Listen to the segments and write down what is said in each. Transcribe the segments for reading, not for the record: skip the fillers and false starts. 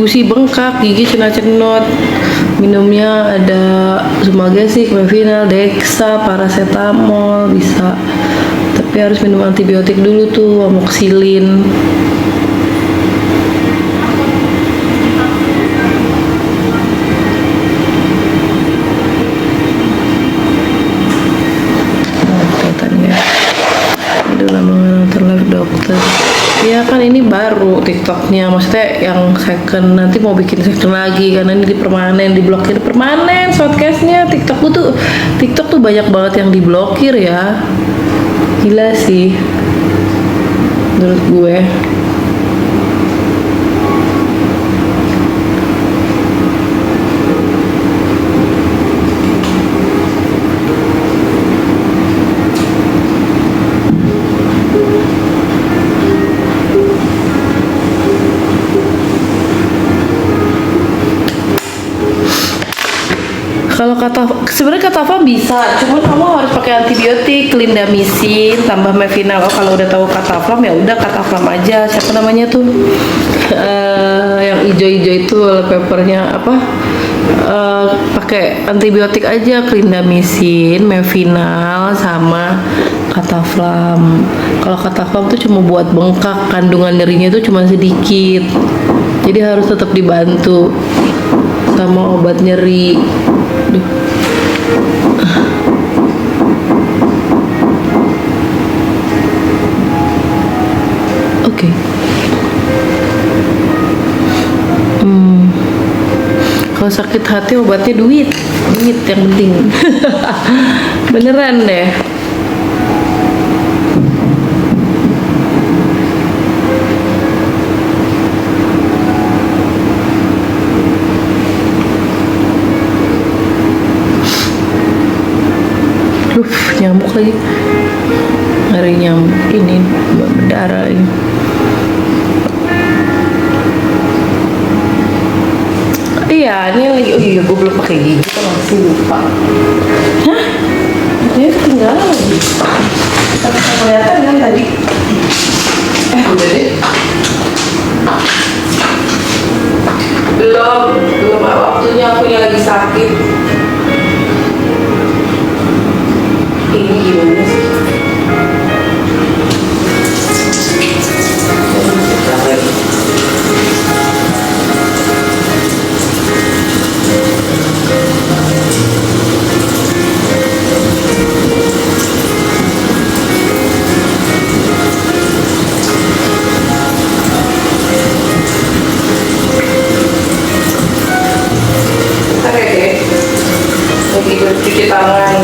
gusi bengkak, gigi cenat-cenot. Minumnya ada Sumagesik, Mevinal, Dexa, paracetamol bisa. Tapi harus minum antibiotik dulu tuh, amoxicillin. Dokter ya kan ini baru TikToknya, maksudnya yang second, nanti mau bikin second lagi karena ini diblokir permanen shortcastnya. TikTok tuh banyak banget yang diblokir ya, gila sih menurut gue. Kalau sebenarnya Katava bisa, cuman kamu harus pakai antibiotik, clindamycin tambah Mevinal. Oh, kalau udah tahu Kataflam ya udah Kataflam aja. Siapa namanya tuh? Yang ijo-ijo itu papernya apa? Pakai antibiotik aja, clindamycin, Mevinal sama Kataflam. Kalau Kataflam tuh cuma buat bengkak, kandungan nyerinya tuh cuma sedikit. Jadi harus tetap dibantu sama obat nyeri. Duh. Oke. Kalau sakit hati obatnya duit yang penting. Beneran deh. Nyamuk lagi, ngeri nyamuk ini berdarah ini. Iya, ini lagi. Oh iya, gue belum pakai gigi, kan masih lupa. Hah? Ini ketinggalan lagi. Tapi kelihatan kan tadi. Udah deh. Belum waktunya, aku lagi sakit. Ini gimana sih? Lagi bercuci tangan.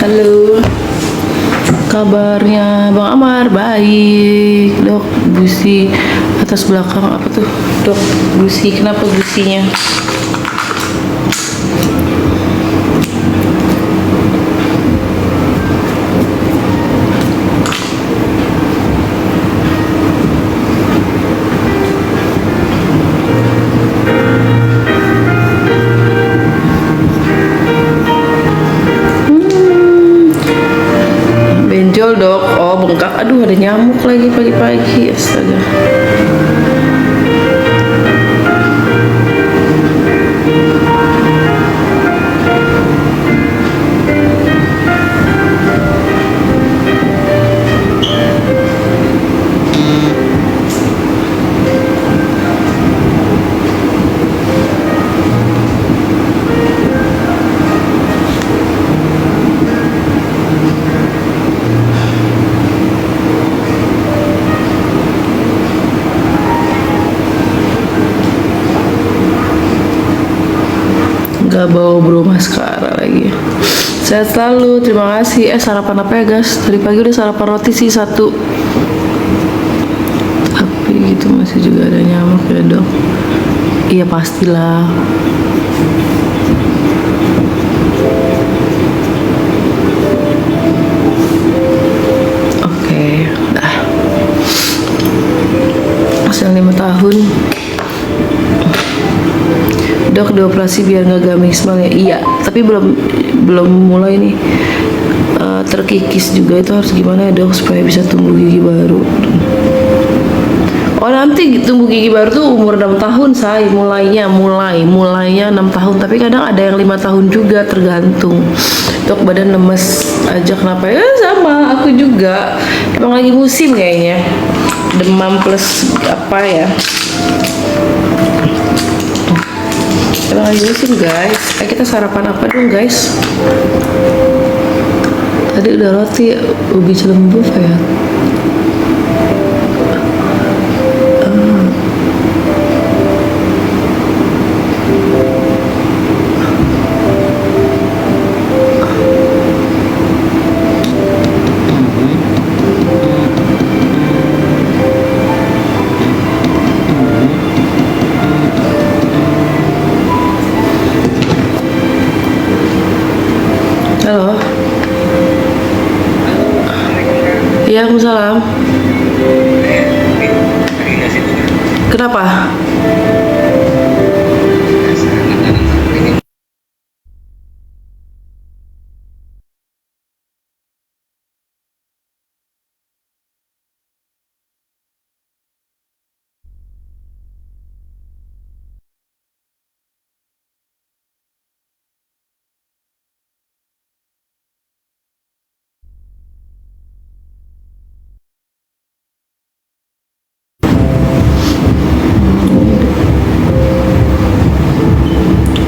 Halo, kabarnya Bang Amar? Baik, Dok. Gusi atas belakang apa tuh, Dok? Gusi, kenapa gusinya? Dok, oh bengkak, aduh ada nyamuk lagi pagi-pagi, astaga. nggak bawa bro maskara lagi. Sehat selalu, terima kasih. Sarapan apa ya guys? Tadi pagi udah sarapan roti sih satu. Tapi gitu masih juga ada nyamuk ya dok. Iya pastilah. Oke, dah. Masih 5 tahun. Dok, dioperasi biar nggak gamismal ya? Iya, tapi belum mulai nih. Terkikis juga, itu harus gimana ya dok supaya bisa tumbuh gigi baru? Oh nanti tumbuh gigi baru tuh umur 6 tahun say, mulainya 6 tahun, tapi kadang ada yang 5 tahun juga, tergantung. Dok, badan lemes aja kenapa ya? Sama aku juga, emang lagi musim kayaknya, demam plus apa ya, emang lagi musim guys. Kita sarapan apa dong guys? Tadi udah roti ubi celembuf ya. Halo. Iya, Waalaikumsalam. Kenapa?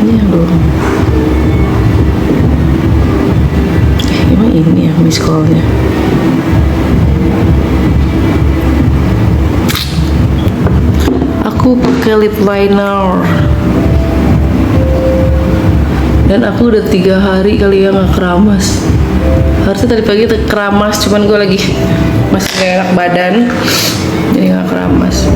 Ini yang belum. Emang ini ya miss call-nya. Aku pakai lip liner dan aku udah 3 hari kali ya nggak keramas. Harusnya tadi pagi keramas, cuman gue lagi masih gak enak badan, jadi nggak keramas.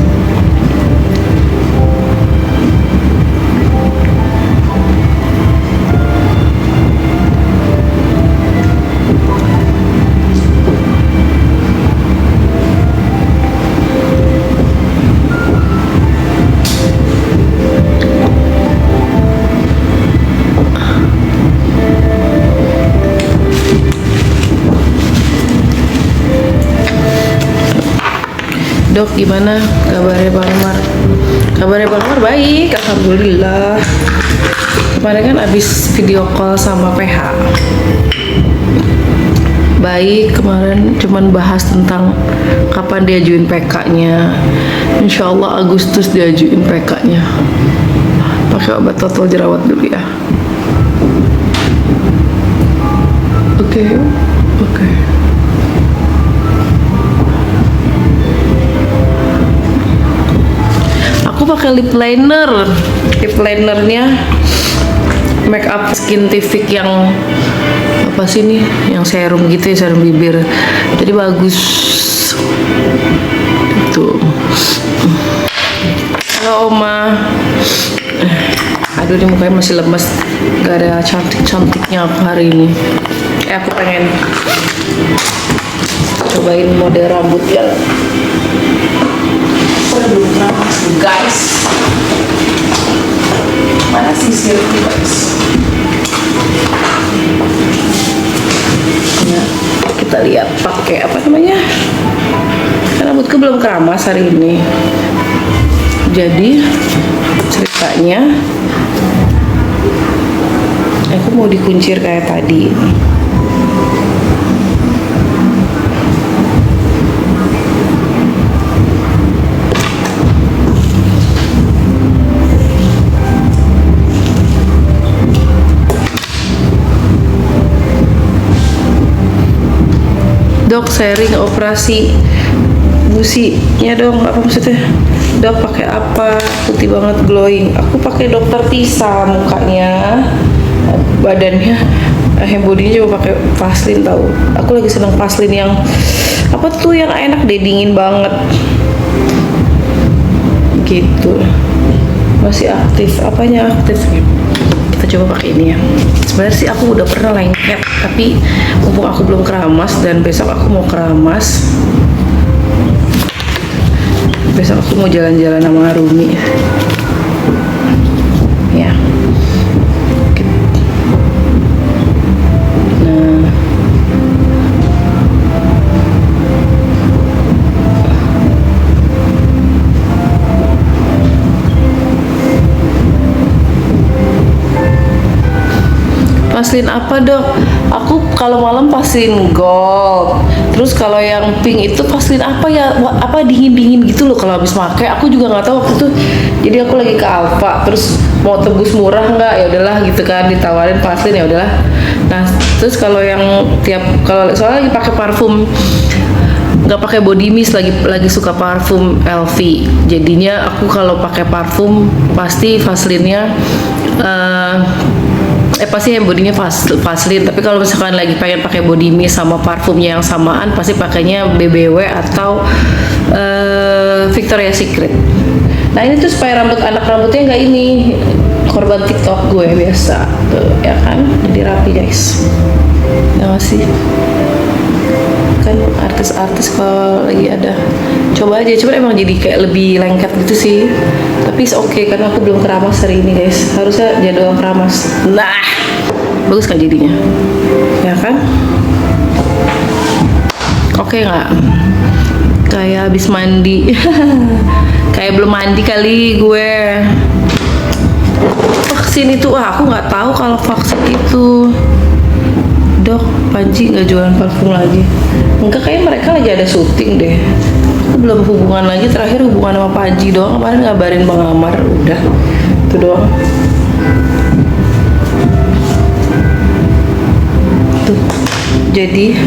Dok, gimana kabarnya Bang Mar? Kabarnya Bang Mar baik, alhamdulillah. Kemarin kan abis video call sama PH. Baik, kemarin cuman bahas tentang kapan diajuin PK-nya. Insya Allah Agustus diajuin PK-nya. Pakai obat total jerawat dulu ya. Oke. Aku pakai lip liner. Lip linernya Make Up Skintific yang apa sih nih? Yang serum gitu ya, serum bibir. Jadi bagus. Tuh. Halo Oma. Aduh, ini mukanya masih lemes. Gak ada cantik-cantiknya aku hari ini. Aku pengen cobain mode rambut ya. Belum keramas tuh guys. Mana sisirku guys? Ya, kita lihat pakai apa namanya? Karena rambutku belum keramas hari ini. Jadi ceritanya aku mau dikuncir kayak tadi. Dok, sharing operasi businya dong, apa maksudnya? Dok pakai apa? Putih banget glowing. Aku pakai Dokter Tisa mukanya, badannya, bodinya juga pakai Vaseline tahu. Aku lagi seneng Vaseline yang apa tuh yang enak deh, dingin banget. Gitu. Masih aktif. Apanya aktif ya? Kita coba pakai ini ya. Sebenarnya sih aku udah pernah lengket, tapi mumpung aku belum keramas dan besok aku mau keramas. Besok aku mau jalan-jalan sama Rumi ya. Nah, Vaseline apa dok? Aku kalau malam Vaseline gold. Terus kalau yang pink itu Vaseline apa ya? Apa dingin gitu loh kalau habis pakai. Aku juga nggak tahu waktu itu. Jadi aku lagi ke Alfa, terus mau tebus murah nggak? Ya udahlah gitu kan, ditawarin Vaseline, ya udahlah. Nah, terus kalau yang kalau soalnya lagi pakai parfum, nggak pakai body mist, lagi suka parfum LV. Jadinya aku kalau pakai parfum pasti Vaseline-nya pasti bodinya Vaseline. Tapi kalau misalkan lagi pengen pakai body mist sama parfumnya yang samaan, pasti pakainya BBW atau Victoria's Secret. Nah ini tuh supaya rambutnya nggak ini korban TikTok gue biasa tuh ya kan, jadi rapi guys. Ya nggak sih, kan artis-artis kalau lagi ada coba emang jadi kayak lebih lengket gitu sih. Tapi oke, karena aku belum keramas hari ini guys, harusnya jadwal keramas. Nah bagus kan jadinya ya kan, oke nggak? Kayak habis mandi kayak belum mandi kali gue. Vaksin itu aku nggak tahu kalau vaksin itu. Dok, Panji nggak jualan parfum lagi? Enggak, kayak mereka lagi ada syuting deh. Aku belum hubungan lagi, terakhir hubungan sama Panji doang, kemarin ngabarin Bang Amar, udah itu doang. Tuh, jadi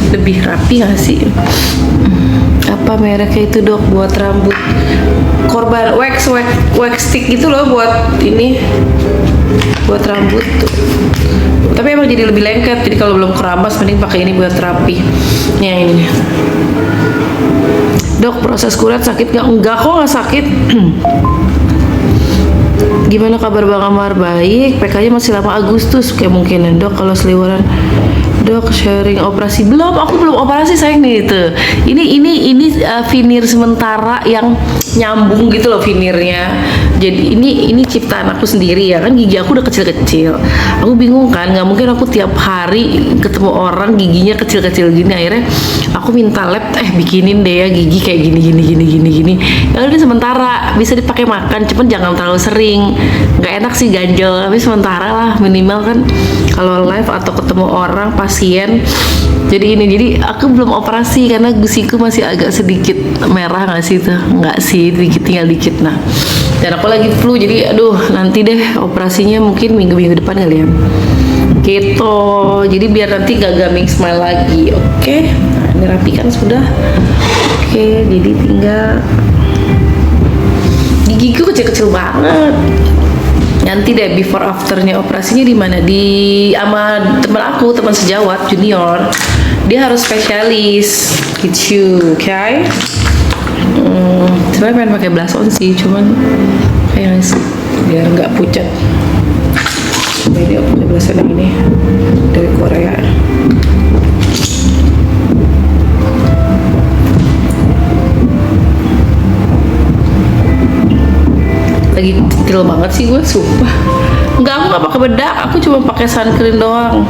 lebih rapi nggak sih? Apa mereknya itu dok buat rambut? Korban wax stick gitu loh buat ini, buat rambut tuh. Tapi emang jadi lebih lengket, jadi kalau belum keramas mending pakai ini buat rapi. Ini yang ini nih. Dok, proses kuret sakit nggak? Enggak kok, nggak sakit. Gimana kabar Bang Amar? Baik, PK-nya masih lama Agustus kayak mungkin ya dok. Kalau seliweran dok, sharing operasi belum? Aku belum operasi sayang nih itu. Ini veneer sementara yang nyambung gitu loh veneernya. Jadi ini ciptaan aku sendiri ya kan, gigi aku udah kecil-kecil. Aku bingung kan, nggak mungkin aku tiap hari ketemu orang giginya kecil-kecil gini. Akhirnya aku minta lab, bikinin deh ya gigi kayak gini. Ya udah sementara bisa dipakai makan, cuman jangan terlalu sering. Nggak enak sih ganjel, tapi sementara lah minimal kan kalau live atau ketemu orang pasien. Jadi aku belum operasi karena gusiku masih agak sedikit merah nggak sih tuh? Nggak sih, tinggal dikit. Nah, dan aku lagi flu, jadi aduh nanti deh operasinya mungkin minggu depan kali ya. Gitu, jadi biar nanti gak gaming smile lagi, oke? Nah, ini rapi kan sudah. Oke, jadi tinggal gigiku kecil-kecil banget. Nanti deh before afternya operasinya di mana? Sama teman sejawat junior. Dia harus spesialis gitu, oke? Sebenarnya pengen pakai blush on sih, cuman kayak sih biar nggak pucat. Ini aku pakai blush on yang ini dari Korea. Lagi detail banget sih gue, sumpah. Enggak, aku nggak pakai bedak, aku cuma pakai sun cream doang.